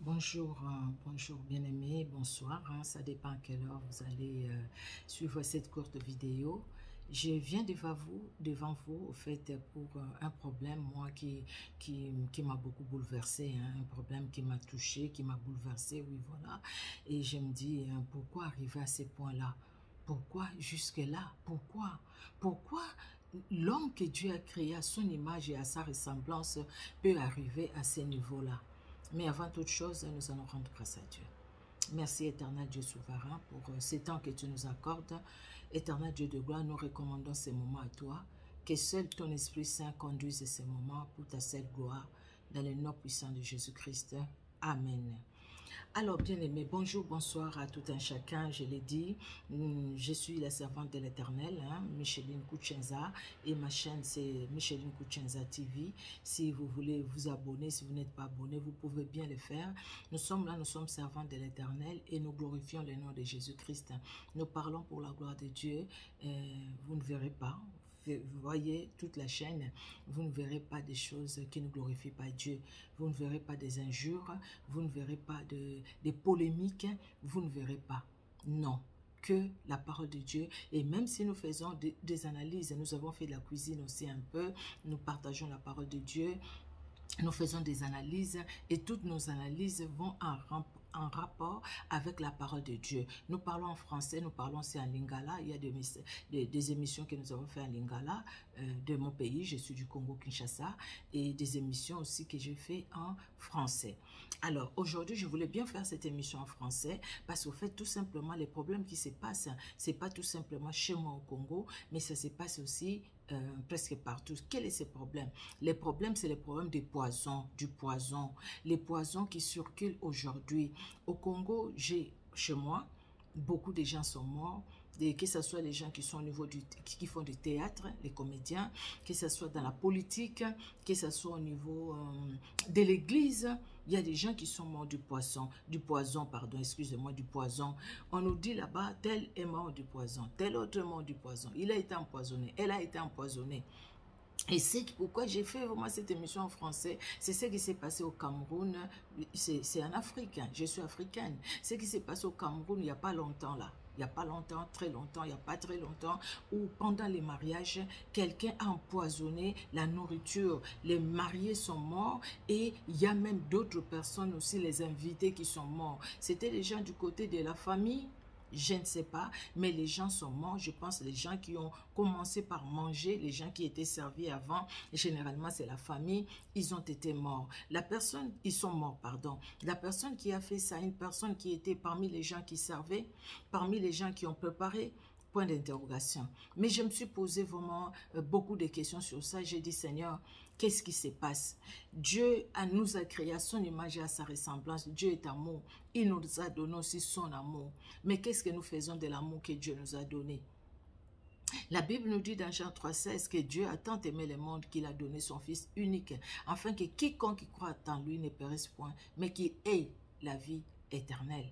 Bonjour bien-aimés, bonsoir, ça dépend à quelle heure vous allez suivre cette courte vidéo. Je viens devant vous, au fait, pour un problème, moi, qui m'a beaucoup bouleversé, un problème qui m'a touché, qui m'a bouleversé, oui, voilà. Et je me dis, pourquoi arriver à ces points-là? Pourquoi jusque-là? Pourquoi l'homme que Dieu a créé à son image et à sa ressemblance peut arriver à ces niveaux-là? Mais avant toute chose, nous allons rendre grâce à Dieu. Merci éternel Dieu souverain pour ces temps que tu nous accordes. Éternel Dieu de gloire, nous recommandons ces moments à toi. Que seul ton Esprit Saint conduise ces moments pour ta seule gloire. Dans le nom puissant de Jésus-Christ. Amen. Alors, bien-aimés, bonjour, bonsoir à tout un chacun. Je l'ai dit, je suis la servante de l'Éternel, Micheline Kuchenza, et ma chaîne c'est Micheline Kuchenza TV. Si vous voulez vous abonner, si vous n'êtes pas abonné, vous pouvez bien le faire. Nous sommes là, nous sommes servantes de l'Éternel et nous glorifions le nom de Jésus-Christ. Nous parlons pour la gloire de Dieu. Vous ne verrez pas. Vous voyez toute la chaîne, vous ne verrez pas des choses qui ne glorifient pas Dieu. Vous ne verrez pas des injures, vous ne verrez pas des polémiques, vous ne verrez pas. Non, que la parole de Dieu. Et même si nous faisons des analyses, nous avons fait de la cuisine aussi un peu, nous partageons la parole de Dieu, nous faisons des analyses et toutes nos analyses vont en rapport avec la parole de Dieu. Nous parlons en français, nous parlons aussi en lingala. Il y a des émissions que nous avons fait en lingala de mon pays. Je suis du Congo-Kinshasa et des émissions aussi que j'ai fait en français. Alors aujourd'hui, je voulais bien faire cette émission en français parce qu'au fait, tout simplement, les problèmes qui se passent, c'est pas tout simplement chez moi au Congo, mais ça se passe aussi presque partout. Quel est ce problème? Les problèmes, c'est les problèmes des poisons, du poison. Les poisons qui circulent aujourd'hui. Au Congo, chez moi, beaucoup de gens sont morts, que ce soit les gens qui sont au niveau qui font du théâtre, les comédiens, que ce soit dans la politique, que ce soit au niveau de l'église, il y a des gens qui sont morts du poison, pardon, excusez-moi, du poison. On nous dit là-bas, tel est mort du poison, tel autre est mort du poison, il a été empoisonné, elle a été empoisonnée. Et c'est pourquoi j'ai fait vraiment cette émission en français. C'est ce qui s'est passé au Cameroun. C'est en Afrique. Je suis africaine. Ce qui s'est passé au Cameroun il n'y a pas longtemps là. Il n'y a pas longtemps, très longtemps, il n'y a pas très longtemps, où pendant les mariages, quelqu'un a empoisonné la nourriture. Les mariés sont morts et il y a même d'autres personnes aussi, les invités qui sont morts. C'était les gens du côté de la famille. Je ne sais pas, mais les gens sont morts. Je pense les gens qui ont commencé par manger, les gens qui étaient servis avant, généralement c'est la famille, ils ont été morts. Ils sont morts, pardon. La personne qui a fait ça, une personne qui était parmi les gens qui servaient, parmi les gens qui ont préparé, point d'interrogation. Mais je me suis posé vraiment beaucoup de questions sur ça. J'ai dit, Seigneur, qu'est-ce qui se passe? Dieu nous a créé à son image et à sa ressemblance. Dieu est amour. Il nous a donné aussi son amour. Mais qu'est-ce que nous faisons de l'amour que Dieu nous a donné? La Bible nous dit dans Jean 3,16 que Dieu a tant aimé le monde qu'il a donné son Fils unique, afin que quiconque croit en lui ne périsse point, mais qu'il ait la vie éternelle.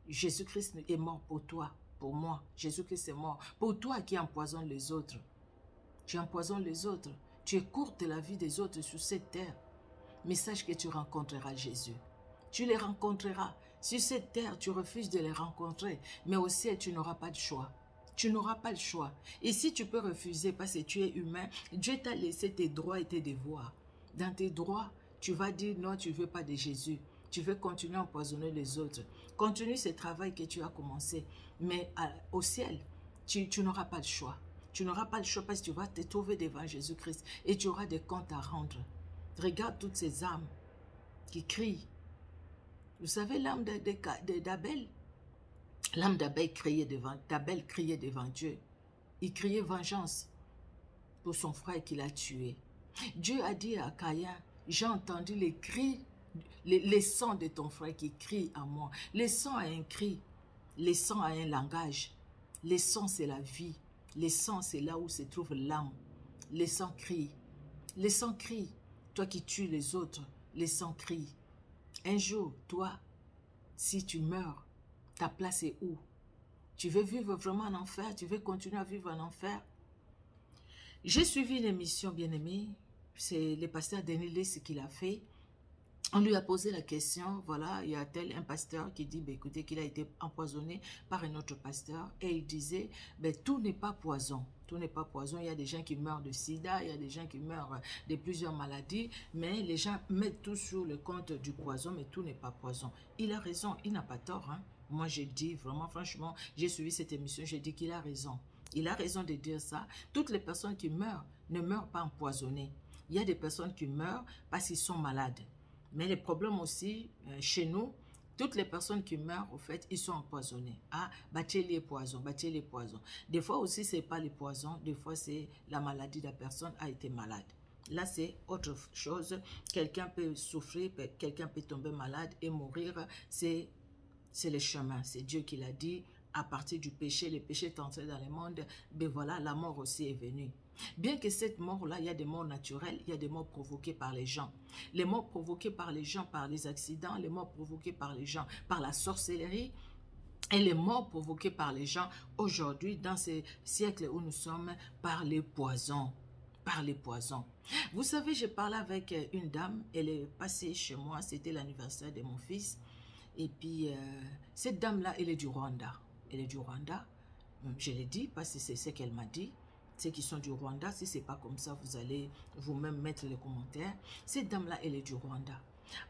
Jésus-Christ est mort pour toi, pour moi. Jésus-Christ est mort pour toi qui empoisonne les autres. Tu empoisonnes les autres. Tu écourtes la vie des autres sur cette terre. Mais sache que tu rencontreras Jésus. Tu les rencontreras. Sur cette terre, tu refuses de les rencontrer. Mais au ciel, tu n'auras pas de choix. Tu n'auras pas le choix. Et si tu peux refuser parce que tu es humain, Dieu t'a laissé tes droits et tes devoirs. Dans tes droits, tu vas dire non, tu ne veux pas de Jésus. Tu veux continuer à empoisonner les autres. Continue ce travail que tu as commencé. Mais au ciel, tu n'auras pas le choix. Tu n'auras pas le choix parce que tu vas te trouver devant Jésus-Christ et tu auras des comptes à rendre. Regarde toutes ces âmes qui crient. Vous savez l'âme d'Abel? L'âme d'Abel criait devant Dieu. Il criait vengeance pour son frère qu'il a tué. Dieu a dit à Caïn, j'ai entendu les cris, les sons de ton frère qui crient à moi. Les sons a un cri, les sons a un langage. Les sons c'est la vie. Les sons c'est là où se trouve l'âme. Les sons crient. Les sons crient. Toi qui tues les autres, les sons crient. Un jour, toi, si tu meurs, ta place est où? Tu veux vivre vraiment en enfer? Tu veux continuer à vivre en enfer? J'ai suivi une émission, bien-aimée. C'est le pasteur Denis Less qui l'a fait. On lui a posé la question, voilà, il y a tel un pasteur qui dit, ben, écoutez, qu'il a été empoisonné par un autre pasteur, et il disait, ben, tout n'est pas poison. Tout n'est pas poison. Il y a des gens qui meurent de sida, il y a des gens qui meurent de plusieurs maladies, mais les gens mettent tout sur le compte du poison, mais tout n'est pas poison. Il a raison, il n'a pas tort. Hein. Moi, j'ai dit, vraiment, franchement, j'ai suivi cette émission, j'ai dit qu'il a raison. Il a raison de dire ça. Toutes les personnes qui meurent ne meurent pas empoisonnées. Il y a des personnes qui meurent parce qu'ils sont malades. Mais les problèmes aussi, chez nous, toutes les personnes qui meurent, au fait, ils sont empoisonnés. Ah, battez les poisons, battez les poisons. Des fois aussi, ce n'est pas les poisons, des fois, c'est la maladie de la personne a été malade. Là, c'est autre chose. Quelqu'un peut souffrir, quelqu'un peut tomber malade et mourir. C'est le chemin. C'est Dieu qui l'a dit. À partir du péché, le péché est entré dans le monde. Mais voilà, la mort aussi est venue. Bien que cette mort-là, il y a des morts naturelles, il y a des morts provoquées par les gens. Les morts provoquées par les gens par les accidents, les morts provoquées par les gens par la sorcellerie, et les morts provoquées par les gens aujourd'hui, dans ces siècles où nous sommes, par les poisons. Par les poisons. Vous savez, j'ai parlé avec une dame, elle est passée chez moi, c'était l'anniversaire de mon fils. Et puis, cette dame-là, elle est du Rwanda. Elle est du Rwanda. Je l'ai dit parce que c'est ce qu'elle m'a dit. Ceux qui sont du Rwanda, si ce n'est pas comme ça, vous allez vous-même mettre les commentaires. Cette dame-là, elle est du Rwanda.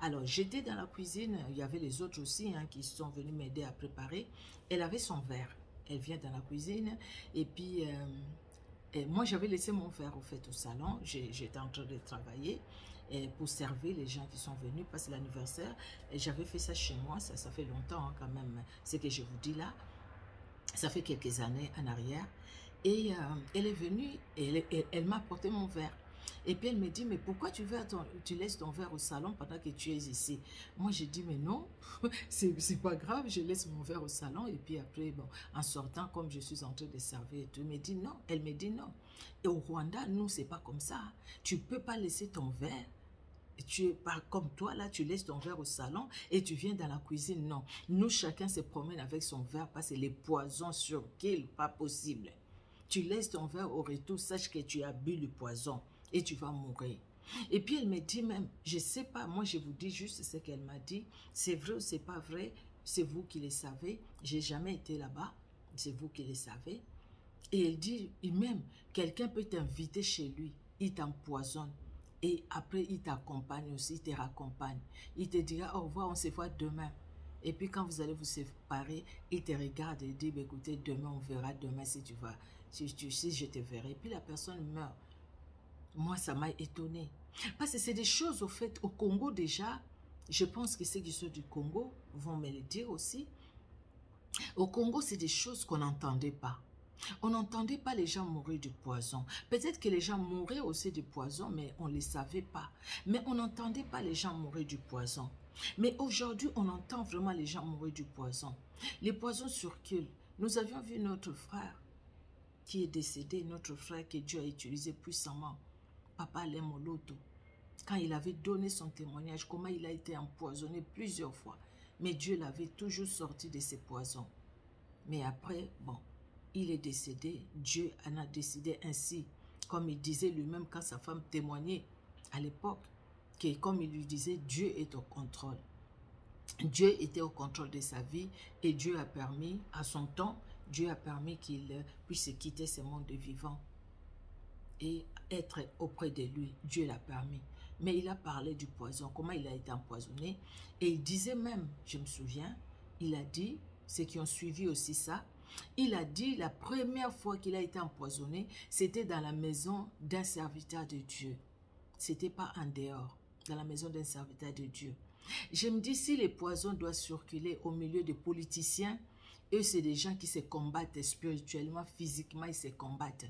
Alors, j'étais dans la cuisine, il y avait les autres aussi hein, qui sont venus m'aider à préparer. Elle avait son verre. Elle vient dans la cuisine et puis... et moi, j'avais laissé mon verre au fait au salon. J'étais en train de travailler pour servir les gens qui sont venus passer l'anniversaire. Et j'avais fait ça chez moi. Ça fait longtemps hein, quand même. Ce que je vous dis là, ça fait quelques années en arrière. Et elle est venue et elle m'a apporté mon verre. Et puis elle me dit, mais pourquoi tu laisses ton verre au salon pendant que tu es ici? Moi, j'ai dit, mais non, c'est pas grave, je laisse mon verre au salon. Et puis après, bon, en sortant, comme je suis en train de servir et tout, elle me dit non. Et au Rwanda, nous, c'est pas comme ça. Tu peux pas laisser ton verre. Tu es pas comme toi, là, tu laisses ton verre au salon et tu viens dans la cuisine. Non, nous, chacun se promène avec son verre parce que les poisons sur qu'il, pas possible. Tu laisses ton verre au retour, sache que tu as bu le poison et tu vas mourir. Et puis elle me dit même, je sais pas, moi je vous dis juste ce qu'elle m'a dit, c'est vrai ou c'est pas vrai, c'est vous qui le savez, j'ai jamais été là-bas, c'est vous qui le savez. Et elle dit, même, quelqu'un peut t'inviter chez lui, il t'empoisonne. Et après, il t'accompagne aussi, il te raccompagne. Il te dira, au revoir, on se voit demain. Et puis quand vous allez vous séparer, il te regarde et dit, écoutez, demain, on verra demain si tu vas, si je te verrai. Et puis la personne meurt. Moi, ça m'a étonné. Parce que c'est des choses, au fait, au Congo déjà, je pense que ceux qui sont du Congo vont me le dire aussi. Au Congo, c'est des choses qu'on n'entendait pas. On n'entendait pas les gens mourir du poison. Peut-être que les gens mouraient aussi du poison, mais on ne les savait pas. Mais on n'entendait pas les gens mourir du poison. Mais aujourd'hui, on entend vraiment les gens mourir du poison. Les poisons circulent. Nous avions vu notre frère qui est décédé, notre frère que Dieu a utilisé puissamment, Papa Lemoloto, quand il avait donné son témoignage, comment il a été empoisonné plusieurs fois. Mais Dieu l'avait toujours sorti de ses poisons. Mais après, bon, il est décédé, Dieu en a décidé ainsi, comme il disait lui-même quand sa femme témoignait à l'époque, que comme il lui disait, Dieu est au contrôle. Dieu était au contrôle de sa vie et Dieu a permis, à son temps, Dieu a permis qu'il puisse quitter ce monde de vivants et être auprès de lui. Dieu l'a permis. Mais il a parlé du poison, comment il a été empoisonné. Et il disait même, je me souviens, il a dit, ceux qui ont suivi aussi ça, il a dit la première fois qu'il a été empoisonné, c'était dans la maison d'un serviteur de Dieu. C'était pas en dehors, dans la maison d'un serviteur de Dieu. Je me dis, si les poisons doivent circuler au milieu des politiciens, eux, c'est des gens qui se combattent spirituellement, physiquement, ils se combattent.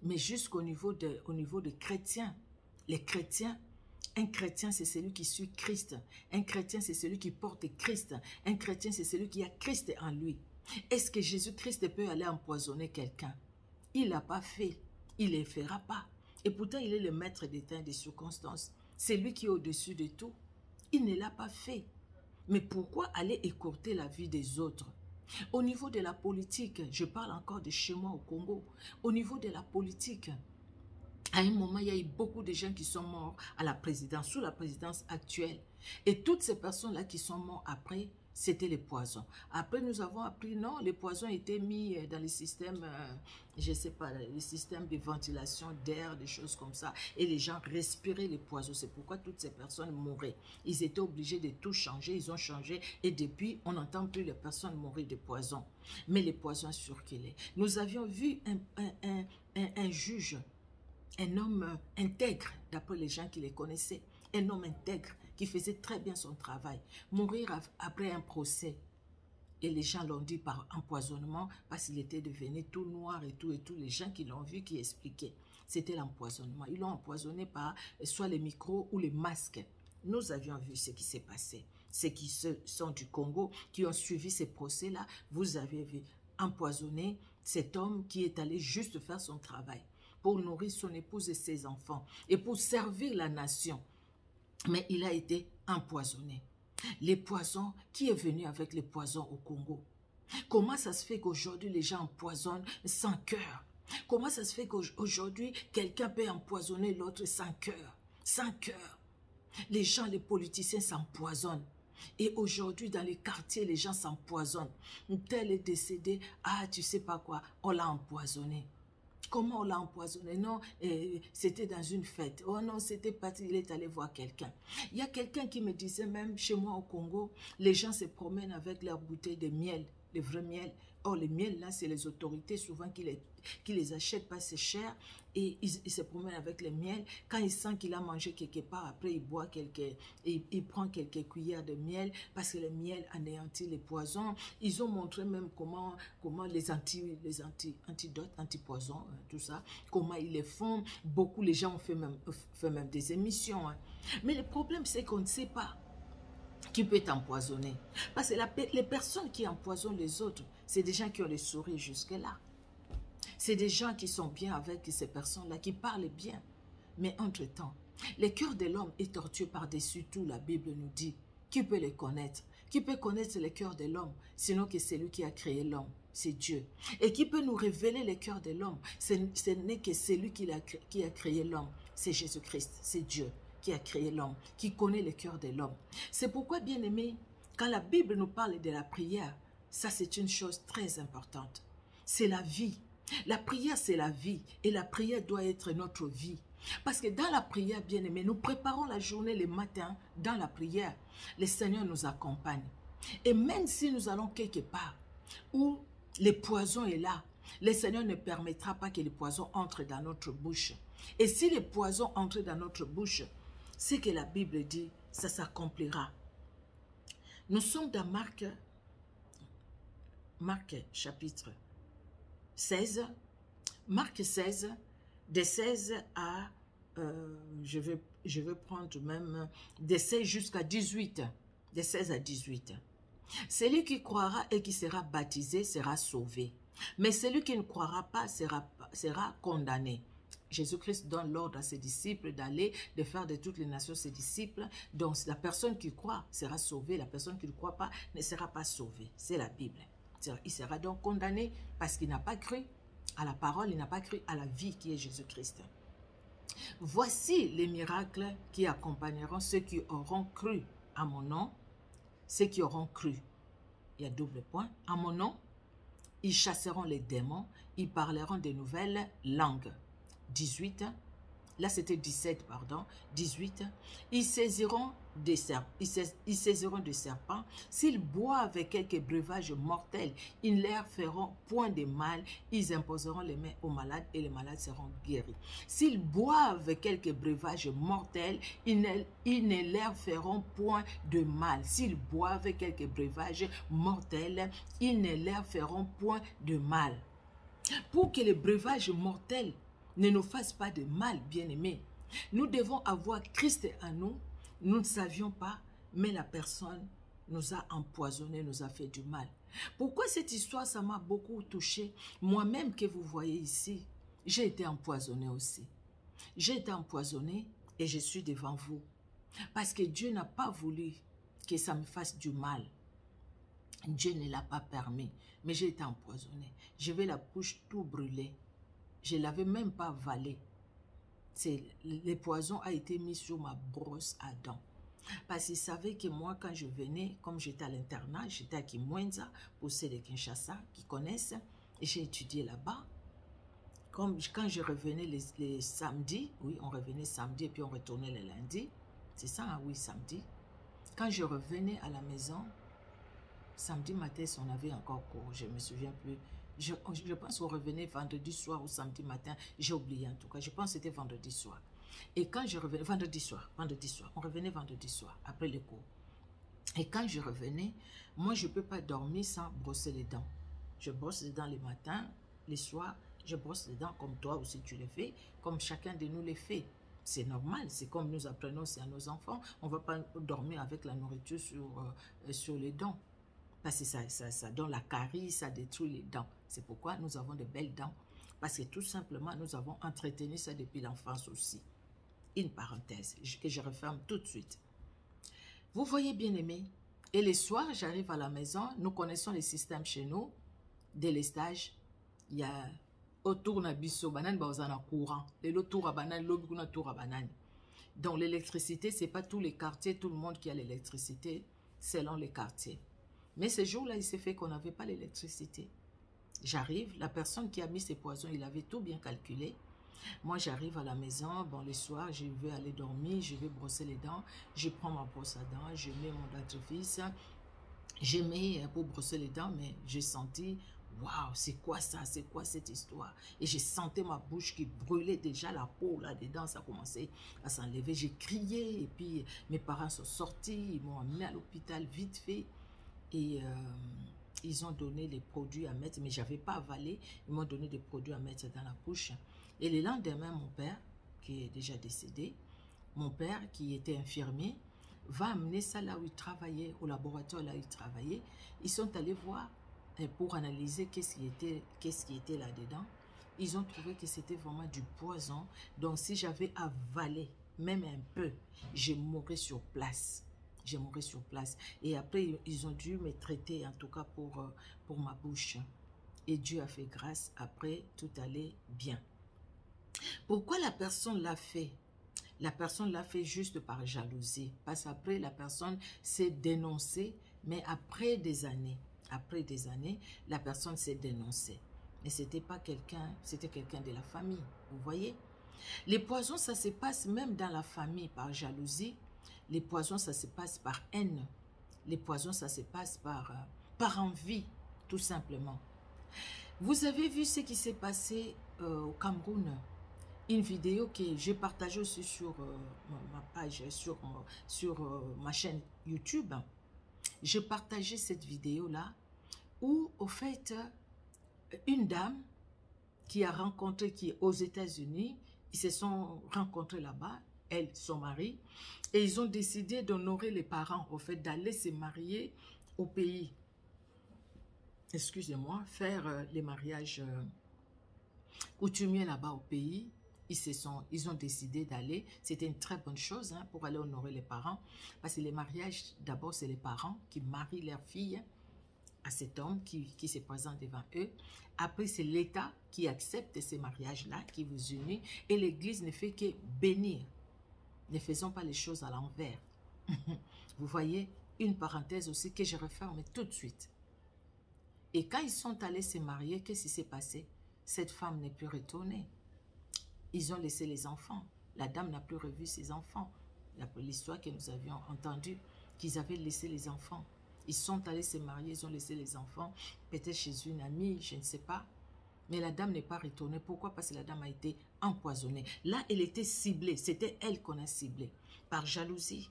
Mais jusqu'au niveau des chrétiens, les chrétiens, un chrétien, c'est celui qui suit Christ. Un chrétien, c'est celui qui porte Christ. Un chrétien, c'est celui qui a Christ en lui. Est-ce que Jésus-Christ peut aller empoisonner quelqu'un? Il ne l'a pas fait. Il ne le fera pas. Et pourtant, il est le maître des temps et des circonstances. C'est lui qui est au-dessus de tout. Il ne l'a pas fait. Mais pourquoi aller écourter la vie des autres? Au niveau de la politique, je parle encore de chez moi au Congo. Au niveau de la politique, À un moment, il y a eu beaucoup de gens qui sont morts à la présidence, sous la présidence actuelle. Et toutes ces personnes-là qui sont mortes après, c'était les poisons. Après, nous avons appris, non, les poisons étaient mis dans les systèmes, je ne sais pas, les systèmes de ventilation d'air, des choses comme ça. Et les gens respiraient les poisons. C'est pourquoi toutes ces personnes mouraient. Ils étaient obligés de tout changer, ils ont changé. Et depuis, on n'entend plus les personnes mourir de poison. Mais les poisons circulaient. Nous avions vu un juge, un homme intègre, d'après les gens qui les connaissaient, un homme intègre qui faisait très bien son travail, mourir après un procès. Et les gens l'ont dit par empoisonnement parce qu'il était devenu tout noir et tous les gens qui l'ont vu qui expliquaient. C'était l'empoisonnement. Ils l'ont empoisonné par soit les micros ou les masques. Nous avions vu ce qui s'est passé. Ceux qui sont du Congo, qui ont suivi ces procès-là, vous avez vu empoisonner cet homme qui est allé juste faire son travail pour nourrir son épouse et ses enfants et pour servir la nation. Mais il a été empoisonné. Les poisons, qui est venu avec les poisons au Congo? Comment ça se fait qu'aujourd'hui les gens empoisonnent sans cœur? Comment ça se fait qu'aujourd'hui quelqu'un peut empoisonner l'autre sans cœur? Sans cœur. Les gens, les politiciens s'empoisonnent. Et aujourd'hui, dans les quartiers, les gens s'empoisonnent. Tel est décédé, ah, tu sais pas quoi, on l'a empoisonné. Comment on l'a empoisonné? Non, c'était dans une fête. Oh non, c'était parti, il est allé voir quelqu'un. Il y a quelqu'un qui me disait même, chez moi au Congo, les gens se promènent avec leurs bouteilles de miel, le vrai miel. Or, le miel, là, c'est les autorités souvent qui les achètent pas, c'est cher. Et ils se promènent avec le miel. Quand il sent qu'il a mangé quelque part, après, il boit il prend quelques cuillères de miel parce que le miel anéantit les poisons. Ils ont montré même comment les antidotes, antipoisons, tout ça, comment ils les font. Beaucoup, les gens ont fait même des émissions. Hein. Mais le problème, c'est qu'on ne sait pas qui peut t'empoisonner. Parce que les personnes qui empoisonnent les autres, c'est des gens qui ont les souris jusque-là. C'est des gens qui sont bien avec ces personnes-là, qui parlent bien. Mais entre-temps, le cœur de l'homme est tortueux par-dessus tout, la Bible nous dit. Qui peut les connaître? Qui peut connaître le cœur de l'homme, sinon que c'est lui qui a créé l'homme? C'est Dieu. Et qui peut nous révéler le cœur de l'homme? Ce n'est que celui qui a créé l'homme. C'est Jésus-Christ, c'est Dieu qui a créé l'homme, qui connaît le cœur de l'homme. C'est pourquoi, bien aimé, quand la Bible nous parle de la prière, ça c'est une chose très importante. C'est la vie. La prière, c'est la vie. Et la prière doit être notre vie. Parce que dans la prière, bien aimé, nous préparons la journée le matin dans la prière. Le Seigneur nous accompagne. Et même si nous allons quelque part où le poison est là, le Seigneur ne permettra pas que le poison entre dans notre bouche. Et si le poison entre dans notre bouche, ce que la Bible dit, ça s'accomplira. Nous sommes dans Marc chapitre 16. Marc 16, de 16 à, je vais prendre même, de 16 jusqu'à 18. De 16 à 18. Celui qui croira et qui sera baptisé sera sauvé. Mais celui qui ne croira pas sera condamné. Jésus-Christ donne l'ordre à ses disciples d'aller, de faire de toutes les nations ses disciples. Donc la personne qui croit sera sauvée, la personne qui ne croit pas ne sera pas sauvée. C'est la Bible. Il sera donc condamné parce qu'il n'a pas cru à la parole, il n'a pas cru à la vie qui est Jésus-Christ. Voici les miracles qui accompagneront ceux qui auront cru à mon nom. Ceux qui auront cru, il y a double point, à mon nom, ils chasseront les démons, ils parleront de nouvelles langues. 18, là c'était 17, pardon, 18, ils saisiront des serpents, s'ils boivent quelques breuvages mortels, ils ne leur feront point de mal, ils imposeront les mains aux malades et les malades seront guéris. S'ils boivent quelques breuvages mortels, ils ne leur feront point de mal. S'ils boivent quelques breuvages mortels, ils ne leur feront point de mal. Pour que les breuvages mortels ne nous fasse pas de mal, bien-aimés. Nous devons avoir Christ en nous. Nous ne savions pas, mais la personne nous a empoisonnés, nous a fait du mal. Pourquoi cette histoire, ça m'a beaucoup touché? Moi-même que vous voyez ici, j'ai été empoisonné aussi. J'ai été empoisonné et je suis devant vous. Parce que Dieu n'a pas voulu que ça me fasse du mal. Dieu ne l'a pas permis, mais j'ai été empoisonné. J'avais la bouche tout brûlée. Je ne l'avais même pas avalé. Les poisons a été mis sur ma brosse à dents. Parce qu'ils savaient que moi, quand je venais, comme j'étais à l'internat, j'étais à Kimwenza, pour ceux de Kinshasa qui connaissent, et j'ai étudié là-bas. Quand je revenais les samedis, oui, on revenait samedi et puis on retournait le lundi. C'est ça, hein, oui, samedi. Quand je revenais à la maison, samedi matin, si on avait encore cours, je ne me souviens plus. Je pense qu'on revenait vendredi soir ou samedi matin. J'ai oublié en tout cas. Je pense que c'était vendredi soir. Et quand je revenais, vendredi soir, on revenait vendredi soir, après le cours. Et quand je revenais, moi, je ne peux pas dormir sans brosser les dents. Je brosse les dents le matin, le soir, je brosse les dents comme toi aussi tu le fais, comme chacun de nous le fait. C'est normal, c'est comme nous apprenons aussi à nos enfants. On ne va pas dormir avec la nourriture sur les dents. Parce que ça donne la carie, ça détruit les dents. C'est pourquoi nous avons de belles dents. Parce que tout simplement, nous avons entretenu ça depuis l'enfance aussi. Une parenthèse que je referme tout de suite. Vous voyez, bien aimé, et les soirs, j'arrive à la maison, nous connaissons les systèmes chez nous, dès les stages, il y a autour de biso, banane, bazana courant, les tour à banane, l'obiguna tour à banane. Donc l'électricité, c'est pas tous les quartiers, tout le monde qui a l'électricité, selon les quartiers. Mais ce jour-là, il s'est fait qu'on n'avait pas l'électricité. J'arrive, la personne qui a mis ces poisons, il avait tout bien calculé. Moi, j'arrive à la maison, bon, le soir, je vais aller dormir, je vais brosser les dents, je prends ma brosse à dents, je mets mon dentifrice, je mets pour brosser les dents, mais j'ai senti, waouh, c'est quoi ça, c'est quoi cette histoire? Et j'ai senti ma bouche qui brûlait déjà, la peau là-dedans, ça commençait à s'enlever. J'ai crié, et puis mes parents sont sortis, ils m'ont amené à l'hôpital vite fait, et ils ont donné les produits à mettre, mais je n'avais pas avalé, ils m'ont donné des produits à mettre dans la bouche. Et le lendemain, mon père, qui est déjà décédé, mon père, qui était infirmier, va amener ça là où il travaillait, au laboratoire là où il travaillait. Ils sont allés voir pour analyser qu'est-ce qui était là-dedans. Ils ont trouvé que c'était vraiment du poison. Donc, si j'avais avalé, même un peu, je mourrais sur place. Je mourrais sur place. Et après, ils ont dû me traiter, en tout cas pour ma bouche. Et Dieu a fait grâce. Après, tout allait bien. Pourquoi la personne l'a fait? La personne l'a fait juste par jalousie. Parce qu'après, la personne s'est dénoncée, mais après des années, la personne s'est dénoncée. Mais c'était pas quelqu'un, c'était quelqu'un de la famille. Vous voyez? Les poisons, ça se passe même dans la famille par jalousie. Les poisons, ça se passe par haine. Les poisons, ça se passe par envie, tout simplement. Vous avez vu ce qui s'est passé au Cameroun? Une vidéo que j'ai partagée aussi sur ma page, sur ma chaîne YouTube. J'ai partagé cette vidéo-là où, au fait, une dame qui a rencontré, qui est aux États-Unis, ils se sont rencontrés là-bas, elle, son mari, et ils ont décidé d'honorer les parents, au fait, d'aller se marier au pays. Excusez-moi, faire les mariages coutumiers là-bas au pays. Ils ont décidé d'aller. C'était une très bonne chose hein, pour aller honorer les parents. Parce que les mariages, d'abord, c'est les parents qui marient leur fille à cet homme qui se présente devant eux. Après, c'est l'État qui accepte ces mariages-là, qui vous unit. Et l'Église ne fait que bénir. Ne faisons pas les choses à l'envers. Vous voyez, une parenthèse aussi que je referme tout de suite. Et quand ils sont allés se marier, qu'est-ce qui s'est passé? Cette femme n'est plus retournée. Ils ont laissé les enfants. La dame n'a plus revu ses enfants. L'histoire que nous avions entendue, qu'ils avaient laissé les enfants. Ils sont allés se marier, ils ont laissé les enfants, peut-être chez une amie, je ne sais pas. Mais la dame n'est pas retournée. Pourquoi? Parce que la dame a été empoisonnée. Là, elle était ciblée. C'était elle qu'on a ciblée. Par jalousie.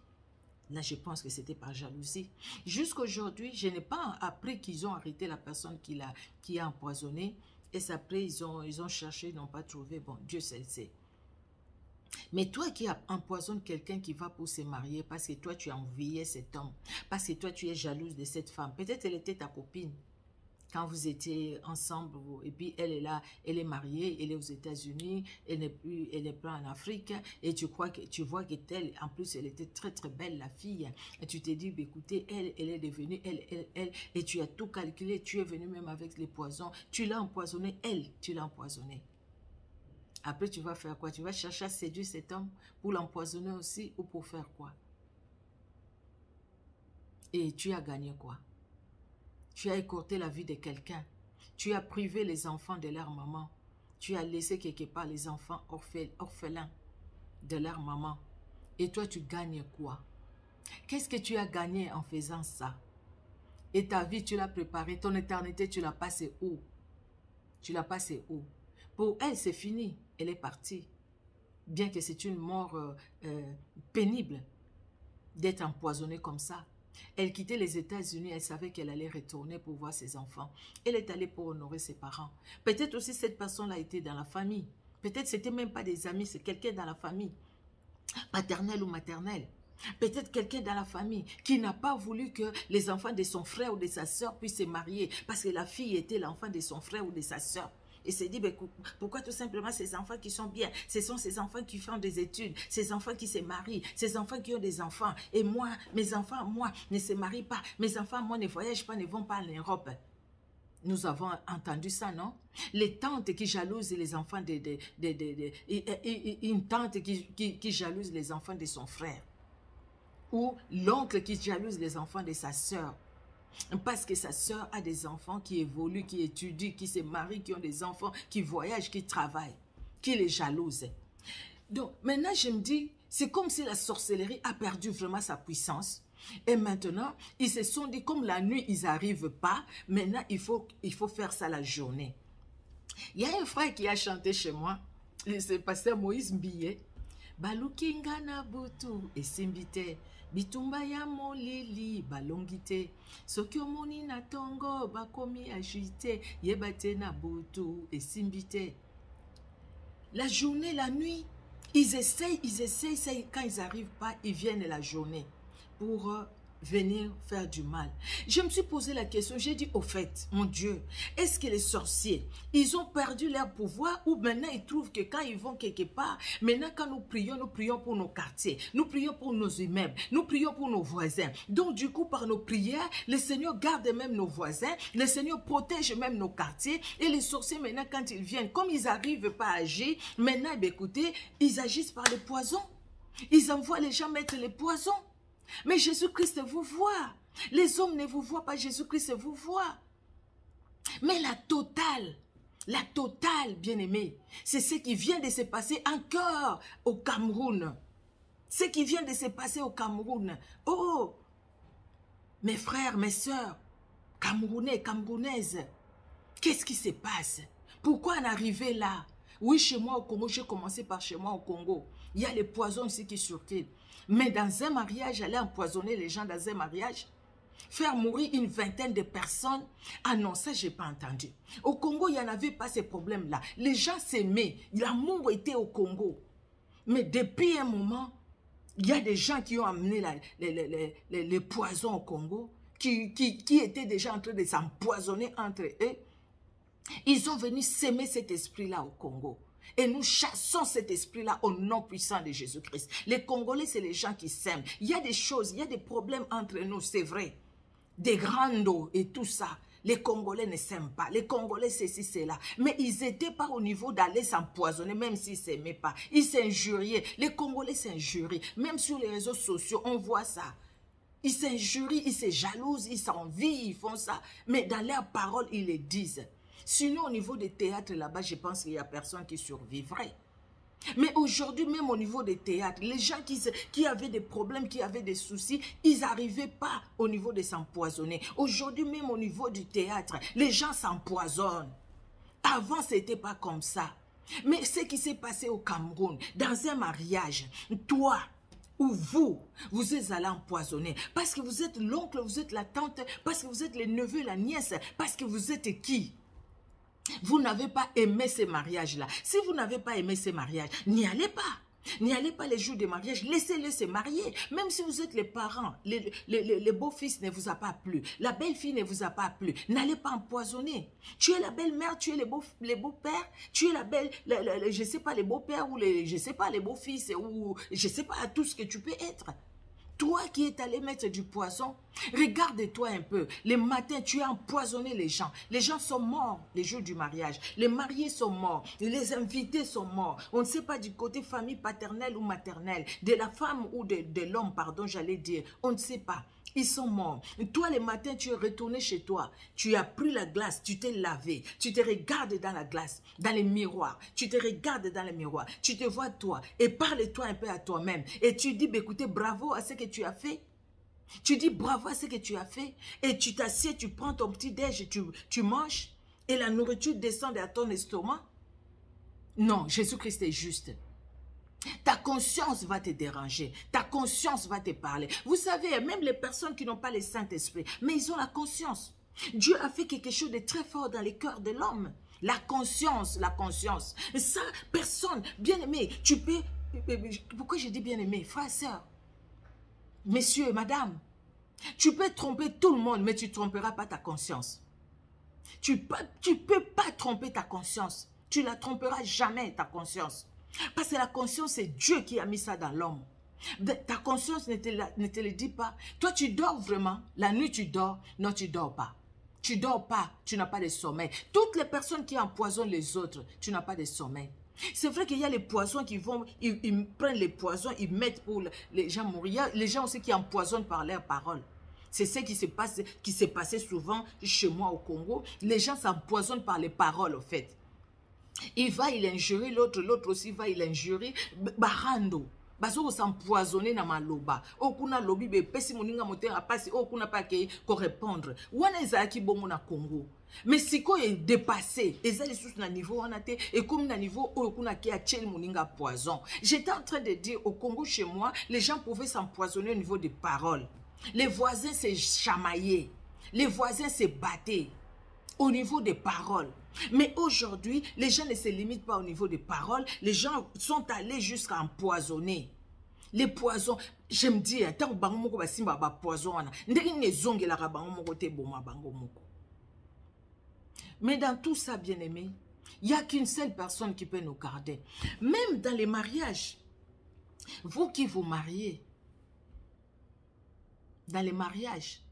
Là, je pense que c'était par jalousie. Jusqu'à aujourd'hui, je n'ai pas appris qu'ils ont arrêté la personne qui a empoisonné. Et après, ils ont cherché, ils n'ont pas trouvé. Bon, Dieu seul sait. Mais toi qui empoisonnes quelqu'un qui va pour se marier parce que toi, tu as envié cet homme, parce que toi, tu es jalouse de cette femme. Peut-être elle était ta copine quand vous étiez ensemble. Et puis, elle est là, elle est mariée, elle est aux États-Unis, elle n'est plus en Afrique. Et tu vois que telle, en plus, elle était très, très belle, la fille. Et tu t'es dit, bah, écoutez, elle est devenue, elle. Et tu as tout calculé, tu es venu même avec les poisons. Tu l'as empoisonnée, elle, tu l'as empoisonnée. Après, tu vas faire quoi? Tu vas chercher à séduire cet homme pour l'empoisonner aussi ou pour faire quoi? Et tu as gagné quoi? Tu as écourté la vie de quelqu'un. Tu as privé les enfants de leur maman. Tu as laissé quelque part les enfants orphelins de leur maman. Et toi, tu gagnes quoi? Qu'est-ce que tu as gagné en faisant ça? Et ta vie, tu l'as préparée. Ton éternité, tu l'as passée où? Tu l'as passée où? Pour elle, c'est fini. Elle est partie. Bien que c'est une mort pénible d'être empoisonnée comme ça. Elle quittait les États-Unis, elle savait qu'elle allait retourner pour voir ses enfants. Elle est allée pour honorer ses parents. Peut-être aussi cette personne-là était dans la famille. Peut-être c'était même pas des amis, c'est quelqu'un dans la famille, paternelle ou maternelle. Peut-être quelqu'un dans la famille qui n'a pas voulu que les enfants de son frère ou de sa soeur puissent se marier parce que la fille était l'enfant de son frère ou de sa soeur. Et s'est dit, ben, pourquoi tout simplement ces enfants qui sont bien, ce sont ces enfants qui font des études, ces enfants qui se marient, ces enfants qui ont des enfants. Et moi, mes enfants, moi, ne se marient pas. Mes enfants, moi, ne voyagent pas, ne vont pas en Europe. Nous avons entendu ça, non? Les tantes qui jalousent les enfants une tante qui jalouse les enfants de son frère. Ou l'oncle qui jalouse les enfants de sa soeur. Parce que sa soeur a des enfants qui évoluent, qui étudient, qui se marient, qui ont des enfants, qui voyagent, qui travaillent, qui les jalousent. Donc maintenant je me dis, c'est comme si la sorcellerie a perdu vraiment sa puissance. Et maintenant, ils se sont dit, comme la nuit, ils n'arrivent pas, maintenant il faut faire ça la journée. Il y a un frère qui a chanté chez moi, c'est pasteur Moïse Mbiye. Balukinga na butu esimbite bitumba ya molili balongite soki omoni na tongo bakomi agite yebate na butu esimbite. La journée, la nuit, ils essayent, quand ils n'arrivent pas, ils viennent la journée pour venir faire du mal. Je me suis posé la question, j'ai dit au fait, mon Dieu, est-ce que les sorciers, ils ont perdu leur pouvoir ou maintenant ils trouvent que quand ils vont quelque part, maintenant quand nous prions pour nos quartiers, nous prions pour nos immeubles, nous prions pour nos voisins. Donc du coup, par nos prières, le Seigneur garde même nos voisins, le Seigneur protège même nos quartiers et les sorciers maintenant quand ils viennent, comme ils n'arrivent pas à agir, maintenant, écoutez, ils agissent par le poison. Ils envoient les gens mettre les poisons. Mais Jésus-Christ vous voit. Les hommes ne vous voient pas, Jésus-Christ vous voit. Mais la totale, bien-aimé, c'est ce qui vient de se passer encore au Cameroun. Ce qui vient de se passer au Cameroun. Oh, mes frères, mes sœurs, Camerounais, Camerounaises, qu'est-ce qui se passe? Pourquoi en arriver là? Oui, chez moi au Congo, j'ai commencé par chez moi au Congo. Il y a les poisons ici qui circulent. Mais dans un mariage, aller empoisonner les gens dans un mariage, faire mourir une vingtaine de personnes, ah non, ça, je n'ai pas entendu. Au Congo, il n'y en avait pas ces problèmes-là. Les gens s'aimaient, l'amour était au Congo. Mais depuis un moment, il y a des gens qui ont amené les poisons au Congo, qui étaient déjà en train de s'empoisonner entre eux. Ils sont venus s'aimer cet esprit-là au Congo. Et nous chassons cet esprit-là au nom puissant de Jésus-Christ. Les Congolais, c'est les gens qui s'aiment. Il y a des choses, il y a des problèmes entre nous, c'est vrai. Des grandes eaux et tout ça. Les Congolais ne s'aiment pas. Les Congolais, ceci, cela. Mais ils n'étaient pas au niveau d'aller s'empoisonner, même s'ils ne s'aimaient pas. Ils s'injuriaient. Les Congolais s'injurient. Même sur les réseaux sociaux, on voit ça. Ils s'injurient, ils se jalousent, ils s'envient, ils font ça. Mais dans leurs paroles, ils le disent. Sinon, au niveau des théâtres, là-bas, je pense qu'il n'y a personne qui survivrait. Mais aujourd'hui, même au niveau des théâtres, les gens qui avaient des problèmes, qui avaient des soucis, ils n'arrivaient pas au niveau de s'empoisonner. Aujourd'hui, même au niveau du théâtre, les gens s'empoisonnent. Avant, ce n'était pas comme ça. Mais ce qui s'est passé au Cameroun, dans un mariage, toi ou vous êtes allé empoisonner. Parce que vous êtes l'oncle, vous êtes la tante, parce que vous êtes le neveu, la nièce, parce que vous êtes qui? Vous n'avez pas aimé ces mariages-là. Si vous n'avez pas aimé ces mariages, n'y allez pas. N'y allez pas les jours de mariage. Laissez-les se marier. Même si vous êtes les parents, les beaux-fils ne vous a pas plu. La belle-fille ne vous a pas plu. N'allez pas empoisonner. Tu es la belle-mère, tu es les beaux-pères, tu es la belle, je sais pas, les beaux-pères ou je sais pas, les beaux-fils ou je sais pas, tout ce que tu peux être. Toi qui es allé mettre du poison, regarde-toi un peu. Le matin, tu as empoisonné les gens. Les gens sont morts les jours du mariage. Les mariés sont morts. Les invités sont morts. On ne sait pas du côté famille paternelle ou maternelle, de la femme ou de l'homme, pardon, j'allais dire. On ne sait pas. Ils sont morts. Toi, le matin, tu es retourné chez toi. Tu as pris la glace, tu t'es lavé. Tu te regardes dans la glace, dans les miroirs. Tu te regardes dans les miroirs. Tu te vois toi et parle-toi un peu à toi-même. Et tu dis, bah, écoutez, bravo à ce que tu as fait. Tu dis bravo à ce que tu as fait. Et tu t'assieds, tu prends ton petit déj, tu manges. Et la nourriture descend dans ton estomac. Non, Jésus-Christ est juste. Ta conscience va te déranger. Ta conscience va te parler. Vous savez, même les personnes qui n'ont pas le Saint-Esprit, mais ils ont la conscience. Dieu a fait quelque chose de très fort dans les cœurs de l'homme. La conscience, la conscience. Ça, personne, bien-aimé, tu peux... Pourquoi je dis bien-aimé? Frère, sœur, messieurs, madame, tu peux tromper tout le monde, mais tu ne tromperas pas ta conscience. Tu peux pas tromper ta conscience. Tu ne la tromperas jamais, ta conscience. Parce que la conscience, c'est Dieu qui a mis ça dans l'homme. Ta conscience ne te le dit pas. Toi, tu dors vraiment. La nuit, tu dors. Non, tu ne dors pas. Tu ne dors pas. Tu n'as pas de sommeil. Toutes les personnes qui empoisonnent les autres, tu n'as pas de sommeil. C'est vrai qu'il y a les poisons qui vont, ils prennent les poisons, ils mettent pour les gens mourir. Les gens aussi qui empoisonnent par leurs paroles. C'est ce qui s'est passé souvent chez moi au Congo. Les gens s'empoisonnent par les paroles, au fait. Il va, il injurie l'autre, l'autre aussi va, il injurie. Barando. Baso s'empoisonner na maloba. Okuna lobi be pesi moninga motera pasi okuna pa ke ko répondre. Wana ezaki bongo na Congo. Mais siko est dépassé. Ezali sous na niveau on a été et comme na niveau okuna ki a tchel moninga poison. J'étais en train de dire au Congo chez moi, les gens pouvaient s'empoisonner au niveau des paroles. Les voisins se chamaillaient. Les voisins se battaient au niveau des paroles. Mais aujourd'hui, les gens ne se limitent pas au niveau des paroles. Les gens sont allés jusqu'à empoisonner. Les poisons, je me dis, tant que bango moko basimba ba poison wana, ndenge ne zongela ka bango moko te boma bango moko. Mais dans tout ça, bien-aimé, il n'y a qu'une seule personne qui peut nous garder. Même dans les mariages, vous qui vous mariez, dans les mariages,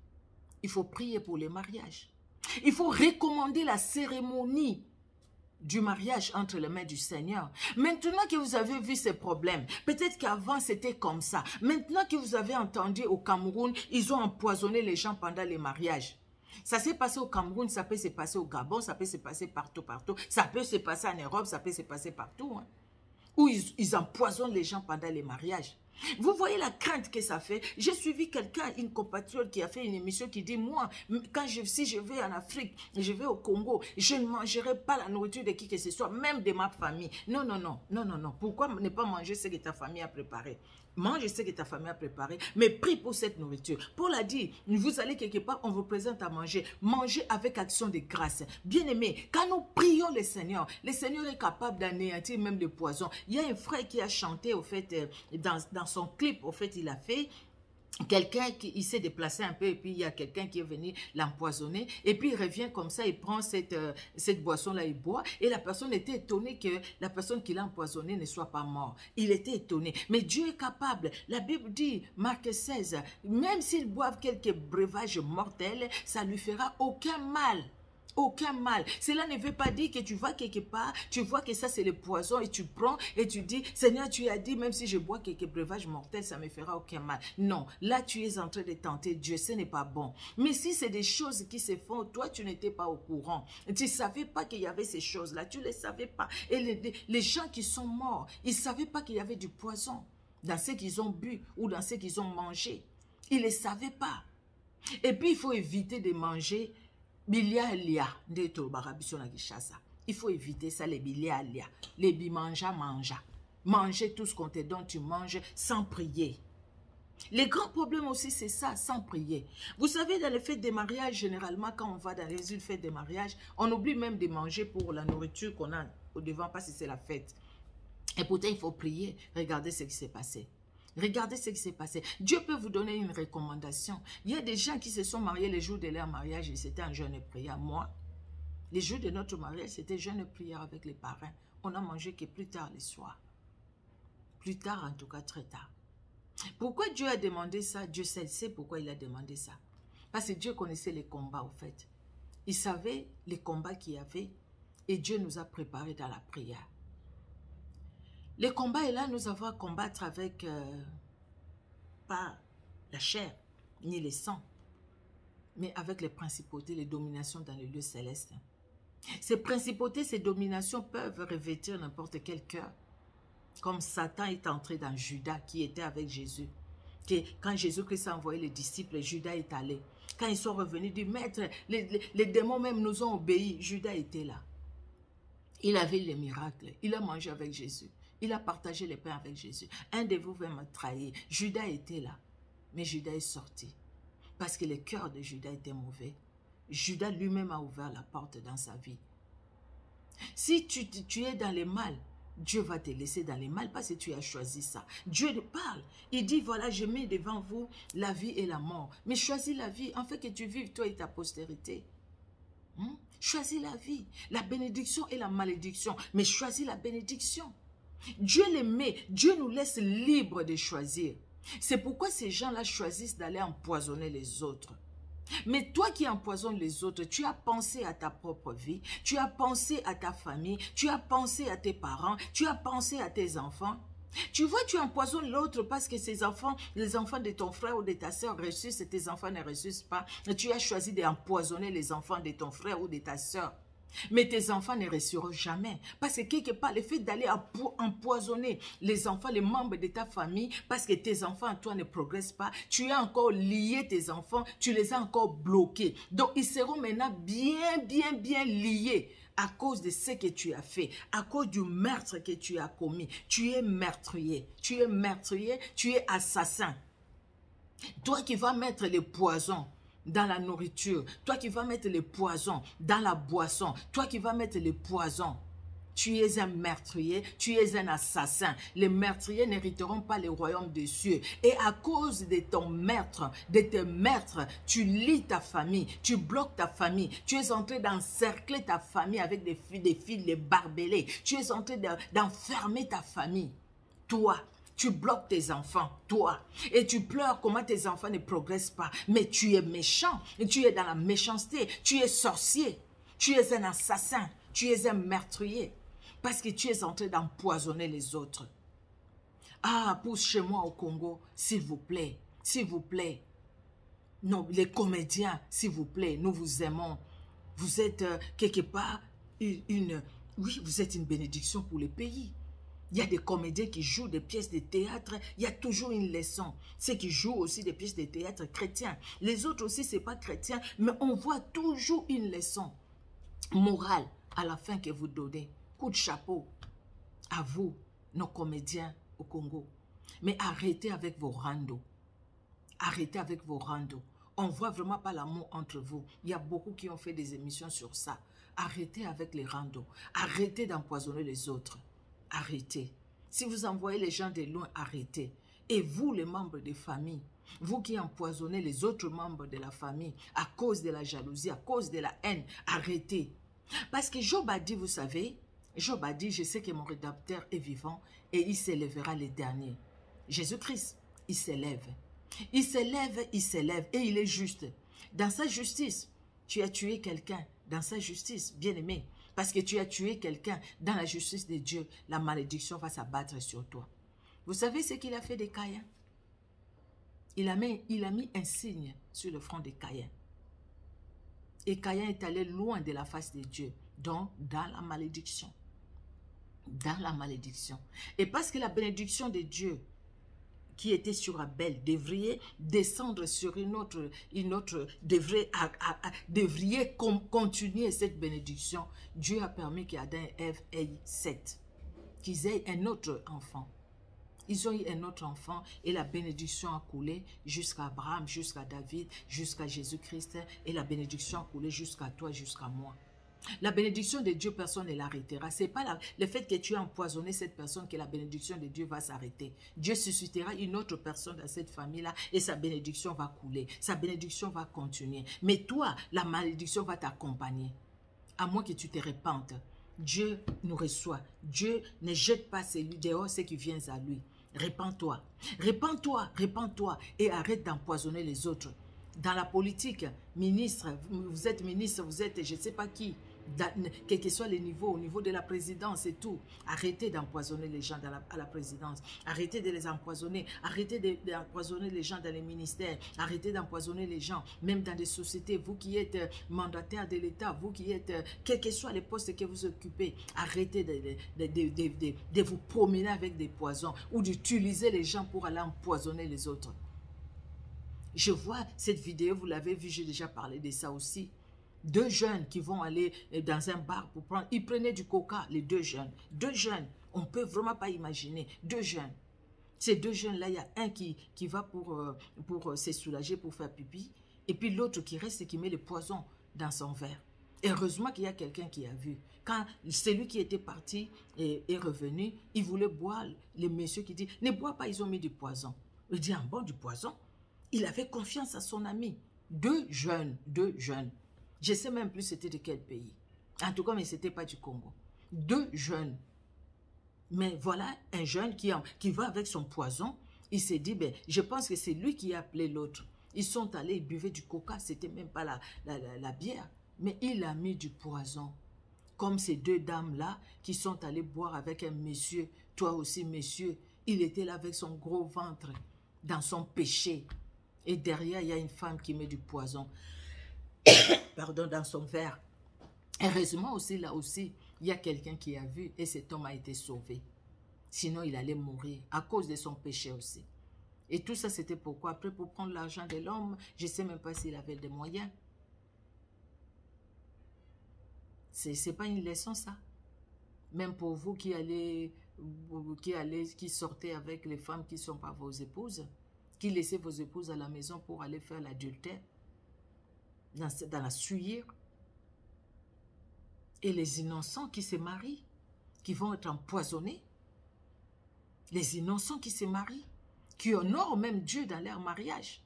il faut prier pour les mariages. Il faut recommander la cérémonie du mariage entre les mains du Seigneur. Maintenant que vous avez vu ces problèmes, peut-être qu'avant c'était comme ça. Maintenant que vous avez entendu au Cameroun, ils ont empoisonné les gens pendant les mariages. Ça s'est passé au Cameroun, ça peut se passer au Gabon, ça peut se passer partout. Ça peut se passer en Europe, ça peut se passer partout. Hein. Où ils empoisonnent les gens pendant les mariages. Vous voyez la crainte que ça fait. J'ai suivi quelqu'un, une compatriote qui a fait une émission qui dit, moi, si je vais en Afrique, je vais au Congo, je ne mangerai pas la nourriture de qui que ce soit, même de ma famille. Non, non, non, non, non, non. Pourquoi ne pas manger ce que ta famille a préparé? Mange ce que ta famille a préparé, mais prie pour cette nourriture. Paul a dit, vous allez quelque part, on vous présente à manger. Mangez avec action de grâce. Bien-aimé, quand nous prions le Seigneur est capable d'anéantir même le poison. Il y a un frère qui a chanté, au fait, dans son clip, au fait, il a fait... Quelqu'un qui s'est déplacé un peu et puis il y a quelqu'un qui est venu l'empoisonner et puis il revient comme ça, il prend cette boisson-là, il boit et la personne était étonnée que la personne qui l'a empoisonné ne soit pas morte. Il était étonné. Mais Dieu est capable. La Bible dit, Marc 16, même s'ils boivent quelques breuvages mortels, ça ne lui fera aucun mal. Aucun mal. Cela ne veut pas dire que tu vas quelque part, tu vois que ça c'est le poison et tu prends et tu dis, Seigneur, tu as dit, même si je bois quelques breuvages mortels, ça ne me fera aucun mal. Non, là tu es en train de tenter Dieu, ce n'est pas bon. Mais si c'est des choses qui se font, toi tu n'étais pas au courant. Tu ne savais pas qu'il y avait ces choses-là, tu ne les savais pas. Et les gens qui sont morts, ils ne savaient pas qu'il y avait du poison dans ce qu'ils ont bu ou dans ce qu'ils ont mangé. Ils ne les savaient pas. Et puis il faut éviter de manger bilialia de to barabiso na Kinshasa. Il faut éviter ça, les bilialia, les bimanja manja. Manger tout ce qu'on te donne, tu manges sans prier. Les grands problèmes aussi, c'est ça, sans prier. Vous savez, dans les fêtes des mariages, généralement, quand on va dans les fêtes des mariages, on oublie même de manger pour la nourriture qu'on a au devant, parce que c'est la fête. Et pourtant, il faut prier. Regardez ce qui s'est passé. Regardez ce qui s'est passé. Dieu peut vous donner une recommandation. Il y a des gens qui se sont mariés les jours de leur mariage et c'était un jeûne et prière. Moi, les jours de notre mariage, c'était jeûne et prière avec les parrains. On a mangé que plus tard le soir. Plus tard, en tout cas, très tard. Pourquoi Dieu a demandé ça? Dieu sait pourquoi il a demandé ça. Parce que Dieu connaissait les combats, en fait. Il savait les combats qu'il y avait et Dieu nous a préparés dans la prière. Les combats est là, nous avons à combattre avec pas la chair ni les sangs, mais avec les principautés, les dominations dans les lieux célestes. Ces principautés, ces dominations peuvent revêtir n'importe quel cœur. Comme Satan est entré dans Judas qui était avec Jésus. Quand Jésus-Christ a envoyé les disciples, Judas est allé. Quand ils sont revenus du maître, les démons même nous ont obéi. Judas était là. Il avait les miracles. Il a mangé avec Jésus. Il a partagé les pains avec Jésus. Un de vous va me trahir. Judas était là. Mais Judas est sorti. Parce que le cœur de Judas était mauvais. Judas lui-même a ouvert la porte dans sa vie. Si tu es dans le mal, Dieu va te laisser dans le mal parce que tu as choisi ça. Dieu parle. Il dit, voilà, je mets devant vous la vie et la mort. Mais choisis la vie, en fait que tu vives toi et ta postérité. Choisis la vie, la bénédiction et la malédiction. Mais choisis la bénédiction. Dieu les met, Dieu nous laisse libres de choisir. C'est pourquoi ces gens-là choisissent d'aller empoisonner les autres. Mais toi qui empoisonnes les autres, tu as pensé à ta propre vie, tu as pensé à ta famille, tu as pensé à tes parents, tu as pensé à tes enfants. Tu vois, tu empoisonnes l'autre parce que ces enfants, les enfants de ton frère ou de ta soeur ressuscitent et tes enfants ne ressuscitent pas. Tu as choisi d'empoisonner les enfants de ton frère ou de ta soeur. Mais tes enfants ne ressusciteront jamais. Parce que quelque part, le fait d'aller empoisonner les enfants, les membres de ta famille, parce que tes enfants, toi, ne progressent pas, tu as encore lié tes enfants, tu les as encore bloqués. Donc, ils seront maintenant bien liés à cause de ce que tu as fait, à cause du meurtre que tu as commis. Tu es meurtrier, tu es assassin. Toi qui vas mettre les poisons dans la nourriture, toi qui vas mettre les poisons dans la boisson, toi qui vas mettre les poisons, tu es un meurtrier, tu es un assassin. Les meurtriers n'hériteront pas le royaume des cieux. Et à cause de ton maître, de tes maîtres, tu lis ta famille, tu bloques ta famille, tu es en train d'encercler ta famille avec des fils, des barbelés, tu es en train d'enfermer ta famille. Toi, tu bloques tes enfants, toi, et tu pleures comment tes enfants ne progressent pas. Mais tu es méchant, tu es dans la méchanceté, tu es sorcier, tu es un assassin, tu es un meurtrier, parce que tu es en train d'empoisonner les autres. Ah, pour chez moi au Congo, s'il vous plaît, s'il vous plaît. Non, les comédiens, s'il vous plaît, nous vous aimons. Vous êtes quelque part oui, vous êtes une bénédiction pour le pays. Il y a des comédiens qui jouent des pièces de théâtre, il y a toujours une leçon. Ceux qui jouent aussi des pièces de théâtre chrétiens. Les autres aussi, ce n'est pas chrétien, mais on voit toujours une leçon morale à la fin que vous donnez. Coup de chapeau à vous, nos comédiens au Congo. Mais arrêtez avec vos randos. Arrêtez avec vos randos. On ne voit vraiment pas l'amour entre vous. Il y a beaucoup qui ont fait des émissions sur ça. Arrêtez avec les randos. Arrêtez d'empoisonner les autres. Arrêtez. Si vous envoyez les gens de loin, arrêtez. Et vous, les membres des familles, vous qui empoisonnez les autres membres de la famille à cause de la jalousie, à cause de la haine, arrêtez. Parce que Job a dit, vous savez, Job a dit, je sais que mon rédempteur est vivant et il s'élèvera les derniers. Jésus-Christ, il s'élève. Il s'élève et il est juste. Dans sa justice, tu as tué quelqu'un. Dans sa justice, bien-aimé, parce que tu as tué quelqu'un dans la justice de Dieu, la malédiction va s'abattre sur toi. Vous savez ce qu'il a fait de Caïn? Il a mis un signe sur le front de Caïn. Et Caïn est allé loin de la face de Dieu, donc dans la malédiction. Dans la malédiction. Et parce que la bénédiction de Dieu qui était sur Abel devrait descendre sur une autre devriez continuer cette bénédiction. Dieu a permis qu'Adam et Ève aient Seth, qu'ils aient un autre enfant. Ils ont eu un autre enfant et la bénédiction a coulé jusqu'à Abraham, jusqu'à David, jusqu'à Jésus-Christ et la bénédiction a coulé jusqu'à toi, jusqu'à moi. La bénédiction de Dieu, personne ne l'arrêtera. Ce n'est pas le fait que tu as empoisonné cette personne que la bénédiction de Dieu va s'arrêter. Dieu suscitera une autre personne dans cette famille-là et sa bénédiction va couler. Sa bénédiction va continuer. Mais toi, la malédiction va t'accompagner. À moins que tu te répandes. Dieu nous reçoit. Dieu ne jette pas celui dehors, ceux qui viennent à lui. Répands-toi, répands-toi, répands-toi et arrête d'empoisonner les autres. Dans la politique, ministre, vous êtes ministre, vous êtes je ne sais pas qui, quel que soit les niveaux, au niveau de la présidence et tout, arrêtez d'empoisonner les gens à la présidence, arrêtez de les empoisonner, arrêtez d'empoisonner les gens dans les ministères, arrêtez d'empoisonner les gens, même dans des sociétés, vous qui êtes mandataire de l'État, vous qui êtes, quels que soient les postes que vous occupez, arrêtez de vous promener avec des poisons ou d'utiliser les gens pour aller empoisonner les autres. Je vois cette vidéo, vous l'avez vu, j'ai déjà parlé de ça aussi. Deux jeunes qui vont aller dans un bar pour prendre, ils prenaient du coca, les deux jeunes, on ne peut vraiment pas imaginer, deux jeunes. Ces deux jeunes-là, il y a un qui va pour se soulager, pour faire pipi, et puis l'autre qui reste et qui met le poison dans son verre. Et heureusement qu'il y a quelqu'un qui a vu. Quand celui qui était parti est revenu, il voulait boire, le monsieur qui dit, ne bois pas, ils ont mis du poison. Il dit, ah bon, du poison? Il avait confiance à son ami. Deux jeunes. Je ne sais même plus c'était de quel pays. En tout cas, mais ce n'était pas du Congo. Deux jeunes. Mais voilà un jeune qui va avec son poison. Il s'est dit, ben, je pense que c'est lui qui a appelé l'autre. Ils sont allés, ils buvaient du coca, c'était même pas la bière. Mais il a mis du poison. Comme ces deux dames-là qui sont allées boire avec un monsieur. Toi aussi, monsieur. Il était là avec son gros ventre dans son péché. Et derrière, il y a une femme qui met du poison pardon, dans son verre. Heureusement aussi, là aussi, il y a quelqu'un qui a vu et cet homme a été sauvé. Sinon, il allait mourir à cause de son péché aussi. Et tout ça, c'était pourquoi? Après, pour prendre l'argent de l'homme, je ne sais même pas s'il avait des moyens. C'est pas une leçon, ça. Même pour vous qui sortez avec les femmes qui ne sont pas vos épouses, qui laissez vos épouses à la maison pour aller faire l'adultère, dans la suire, et les innocents qui se marient, qui vont être empoisonnés, les innocents qui se marient, qui honorent même Dieu dans leur mariage,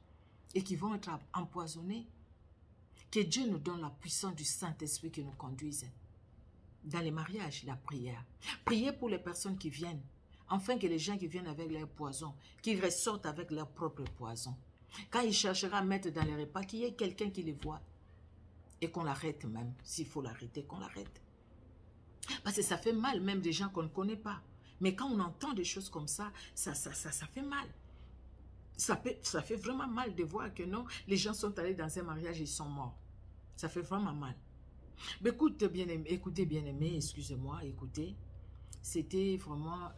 et qui vont être empoisonnés. Que Dieu nous donne la puissance du Saint-Esprit qui nous conduise. Dans les mariages, la prière. Priez pour les personnes qui viennent, afin que les gens qui viennent avec leur poison, qu'ils ressortent avec leur propre poison. Quand il cherchera à mettre dans les repas, qu'il y ait quelqu'un qui les voit. Et qu'on l'arrête même. S'il faut l'arrêter, qu'on l'arrête. Parce que ça fait mal, même des gens qu'on ne connaît pas. Mais quand on entend des choses comme ça, ça fait mal. Ça fait vraiment mal de voir que non, les gens sont allés dans un mariage et ils sont morts. Ça fait vraiment mal. Mais écoutez bien aimé, excusez-moi, écoutez. C'était vraiment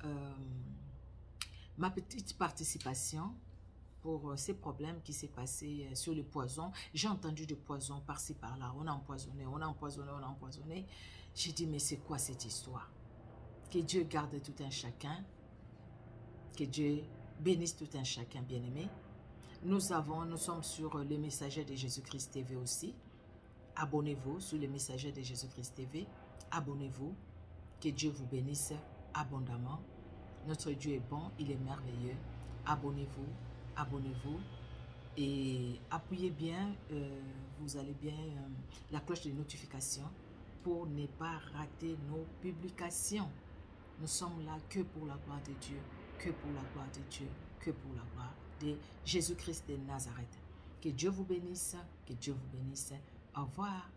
ma petite participation pour ces problèmes qui s'est passé sur le poison. J'ai entendu du poison par-ci, par-là. On a empoisonné, on a empoisonné, on a empoisonné. J'ai dit, mais c'est quoi cette histoire? Que Dieu garde tout un chacun. Que Dieu bénisse tout un chacun, bien-aimé. Nous sommes sur les messagers de Jésus-Christ TV aussi. Abonnez-vous sur les messagers de Jésus-Christ TV. Abonnez-vous. Que Dieu vous bénisse abondamment. Notre Dieu est bon, il est merveilleux. Abonnez-vous, abonnez-vous. Et appuyez bien, vous allez bien, la cloche de notification pour ne pas rater nos publications. Nous sommes là que pour la gloire de Dieu, que pour la gloire de Dieu, que pour la gloire de Jésus-Christ de Nazareth. Que Dieu vous bénisse, que Dieu vous bénisse. Au revoir.